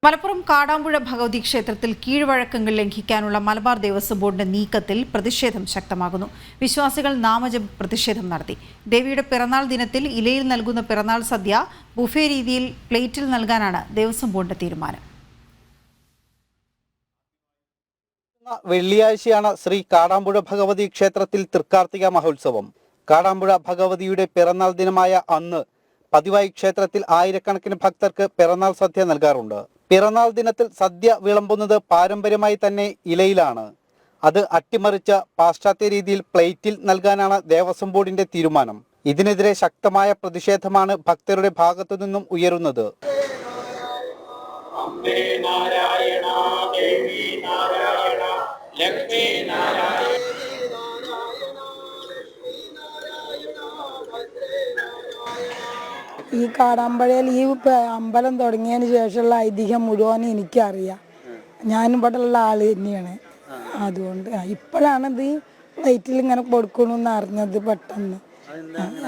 മലപ്പുറം കാടാമ്പുഴ ഭഗവതി ക്ഷേത്രത്തിൽ കീഴ്വഴക്കങ്ങൾ ലംഘിക്കാനുള്ള മലബാർ ദേവസ്വം ബോർഡിന്റെ നീക്കത്തിൽ പ്രതിഷേധം ശക്തമാകുന്നു. വിശ്വാസികൾ നാമജപ പ്രതിഷേധം നടത്തി. ദേവിയുടെ പിറന്നാൾ ദിനത്തിൽ ഇലയിൽ നൽകുന്ന പിറന്നാൾ സദ്യ ബുഫേ രീതിയിൽ പ്ലേറ്റിൽ നൽകാനാണ് ദേവസ്വം ബോർഡിന്റെ തീരുമാനം. വെള്ളിയാഴ്ചയാണ് ശ്രീ കാടാമ്പുഴ ഭഗവതി ക്ഷേത്രത്തിൽ തൃക്കാർത്തിക മഹോത്സവം. കാടാമ്പുഴ ഭഗവതിയുടെ പിറന്നാൾ ദിനമായ അന്ന് പതിവായി ക്ഷേത്രത്തിൽ ആയിരക്കണക്കിന് ഭക്തർക്ക് പിറന്നാൾ സദ്യ നൽകാറുണ്ട്. പിറന്നാൾ ദിനത്തിൽ സദ്യ വിളമ്പുന്നത് പാരമ്പര്യമായി തന്നെ ഇലയിലാണ്. അത് അട്ടിമറിച്ച് പാശ്ചാത്യ രീതിയിൽ പ്ലേറ്റിൽ നൽകാനാണ് ദേവസ്വം ബോർഡിന്റെ തീരുമാനം. ഇതിനെതിരെ ശക്തമായ പ്രതിഷേധമാണ് ഭക്തരുടെ ഭാഗത്തു നിന്നും ഉയരുന്നത്. ഈ കാടാമ്പഴയിൽ ഈ അമ്പലം തുടങ്ങിയതിന് ശേഷമുള്ള ഐതിഹ്യം മുഴുവൻ എനിക്കറിയാം. ഞാനും ഇവിടെ ഉള്ള ആൾ തന്നെയാണ്. അതുകൊണ്ട് ഇപ്പോഴാണ് ഇത് പ്ലേറ്റിൽ ഇങ്ങനെ കൊടുക്കണമെന്ന് അറിഞ്ഞത്. പെട്ടെന്ന്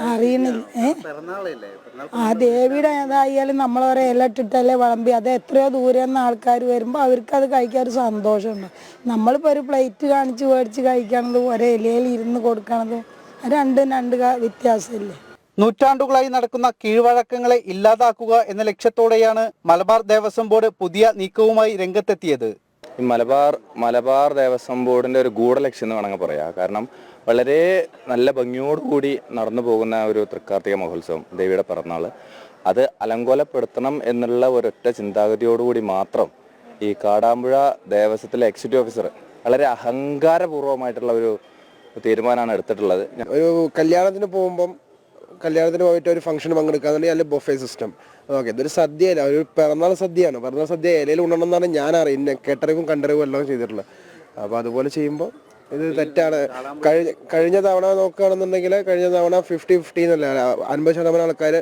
അറിയണില്ല. ആ ദേവിയുടെ ഏതായാലും നമ്മളൊരു ഇല ഇട്ടിട്ടല്ലേ വിളമ്പി. അത് എത്രയോ ദൂരെ നിന്ന് ആൾക്കാർ വരുമ്പോൾ അവർക്ക് അത് കഴിക്കാൻ ഒരു സന്തോഷമുണ്ട്. നമ്മളിപ്പോൾ ഒരു പ്ലേറ്റ് കാണിച്ച് മേടിച്ച് കഴിക്കണതും ഒരേ ഇലയിൽ ഇരുന്ന് കൊടുക്കണതും രണ്ട് വ്യത്യാസമില്ലേ. നൂറ്റാണ്ടുകളായി നടക്കുന്ന കീഴ്വഴക്കങ്ങളെ ഇല്ലാതാക്കുക എന്ന ലക്ഷ്യത്തോടെയാണ് മലബാർ ദേവസ്വം ബോർഡ് പുതിയ നീക്കവുമായി രംഗത്തെത്തിയത്. ഈ മലബാർ ദേവസ്വം ബോർഡിന്റെ ഒരു ഗൂഢലക്ഷ്യം എന്ന് വേണമെങ്കിൽ പറയാം. കാരണം വളരെ നല്ല ഭംഗിയോടുകൂടി നടന്നു പോകുന്ന ഒരു തൃക്കാർത്തിക മഹോത്സവം, ദേവിയുടെ പിറന്നാൾ, അത് അലങ്കോലപ്പെടുത്തണം എന്നുള്ള ഒരൊറ്റ ചിന്താഗതിയോടുകൂടി മാത്രം ഈ കാടാമ്പുഴ ദേവസ്വത്തിലെ എക്സിക്യൂട്ടീവ് ഓഫീസർ വളരെ അഹങ്കാരപൂർവ്വമായിട്ടുള്ള ഒരു തീരുമാനമാണ് എടുത്തിട്ടുള്ളത്. ഒരു കല്യാണത്തിന് പോയിട്ട് ഒരു ഫംഗ്ഷന് പങ്കെടുക്കാന്നുണ്ടെങ്കിൽ അതിൽ ബൊഫേ സിസ്റ്റം. ഓക്കെ, ഇതൊരു സദ്യയല്ല, ഒരു പിറന്നാൾ സദ്യയാണ്. പിറന്നാൾ സദ്യ ഇലയിൽ ഉണ്ടെന്നാണ് ഞാൻ അറിയുന്നത്. കേട്ടറിവും കണ്ടറിവും എല്ലാം ചെയ്തിട്ടുള്ളത്. അപ്പോൾ അതുപോലെ ചെയ്യുമ്പോൾ ഇത് തെറ്റാണ്. കഴിഞ്ഞ തവണ നോക്കുകയാണെന്നുണ്ടെങ്കിൽ കഴിഞ്ഞ തവണ 50-50 എന്നല്ല, 50% ആൾക്കാർ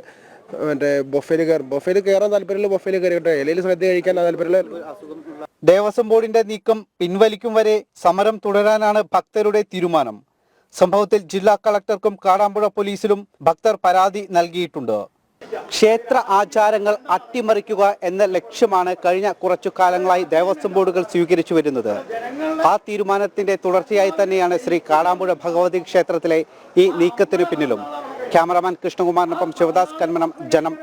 മറ്റേ ബൊഫേയിൽ കയറാൻ താല്പര്യമുള്ള ബൊഫേയിൽ കയറിയിട്ട് ഇലയിൽ സദ്യ കഴിക്കാൻ താല്പര്യമുള്ള. ദേവസ്വം ബോർഡിന്റെ നീക്കം പിൻവലിക്കും വരെ സമരം തുടരാനാണ് ഭക്തരുടെ തീരുമാനം. സംഭവത്തിൽ ജില്ലാ കളക്ടർക്കും കാടാമ്പുഴ പോലീസിലും ഭക്തർ പരാതി നൽകിയിട്ടുണ്ട്. ക്ഷേത്ര ആചാരങ്ങൾ അട്ടിമറിക്കുക എന്ന ലക്ഷ്യമാണ് കഴിഞ്ഞ കുറച്ചു കാലങ്ങളായി ദേവസ്വം ബോർഡുകൾ സ്വീകരിച്ചു വരുന്നത്. ആ തീരുമാനത്തിന്റെ തുടർച്ചയായി തന്നെയാണ് ശ്രീ കാടാമ്പുഴ ഭഗവതി ക്ഷേത്രത്തിലെ ഈ നീക്കത്തിന് പിന്നിലും. ക്യാമറാമാൻ കൃഷ്ണകുമാറിനൊപ്പം ശിവദാസ് കന്മനം, ജനം.